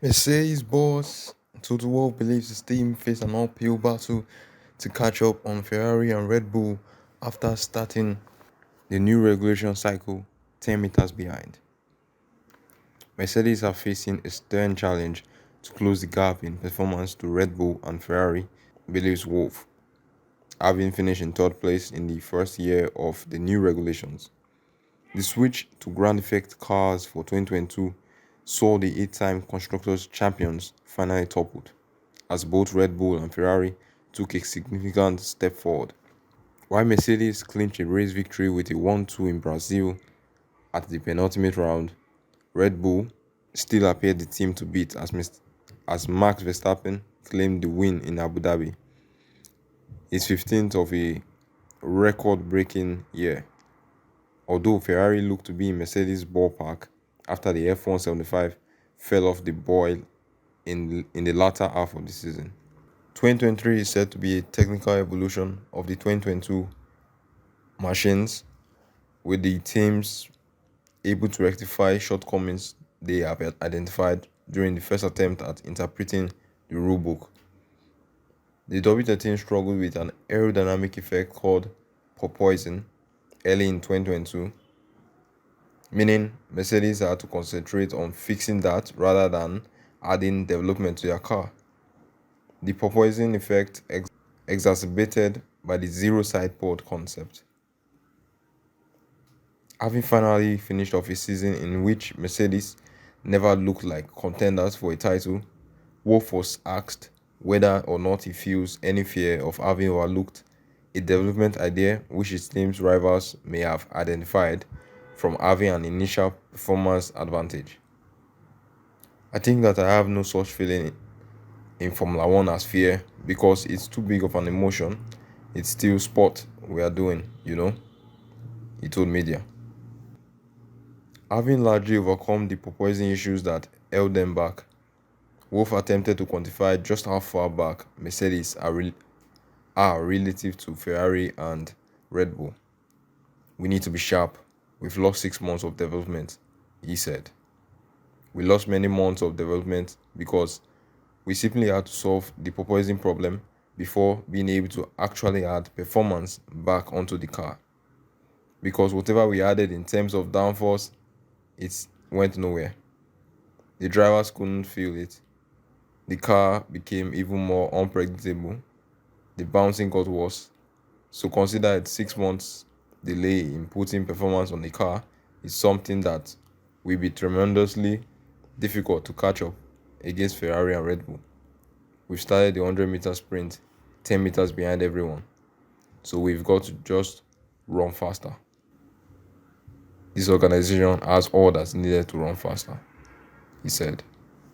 Mercedes boss Toto Wolff believes his team faced an uphill battle to catch up on Ferrari and Red Bull after starting the new regulation cycle 10 meters behind. Mercedes are facing a stern challenge to close the gap in performance to Red Bull and Ferrari, believes Wolff, having finished in third place in the first year of the new regulations. The switch to ground effect cars for 2022 saw the eight-time Constructors' Champions finally toppled, as both Red Bull and Ferrari took a significant step forward. While Mercedes clinched a race victory with a 1-2 in Brazil at the penultimate round, Red Bull still appeared the team to beat as Max Verstappen claimed the win in Abu Dhabi, his 15th of a record-breaking year. Although Ferrari looked to be in Mercedes' ballpark after the F175 fell off the boil in the latter half of the season. 2023 is said to be a technical evolution of the 2022 machines, with the teams able to rectify shortcomings they have identified during the first attempt at interpreting the rulebook. The W13 struggled with an aerodynamic effect called porpoising early in 2022, meaning Mercedes had to concentrate on fixing that rather than adding development to their car. The porpoising effect exacerbated by the zero side pod concept. Having finally finished off a season in which Mercedes never looked like contenders for a title, Wolff was asked whether or not he feels any fear of having overlooked a development idea which his team's rivals may have identified from having an initial performance advantage. I think that I have no such feeling in Formula One as fear because it's too big of an emotion. It's still sport we are doing, he told media. Having largely overcome the proposing issues that held them back, Wolff attempted to quantify just how far back Mercedes are relative to Ferrari and Red Bull. We need to be sharp. We've lost 6 months of development, he said. We lost many months of development because we simply had to solve the proposing problem before being able to actually add performance back onto the car. Because whatever we added in terms of downforce, it went nowhere. The drivers couldn't feel it. The car became even more unpredictable. The bouncing got worse. So consider it 6 months delay in putting performance on the car is something that will be tremendously difficult to catch up against Ferrari and Red Bull. We've started the 100-meter sprint 10 meters behind everyone. So we've got to just run faster. This organization has all that's needed to run faster, he said.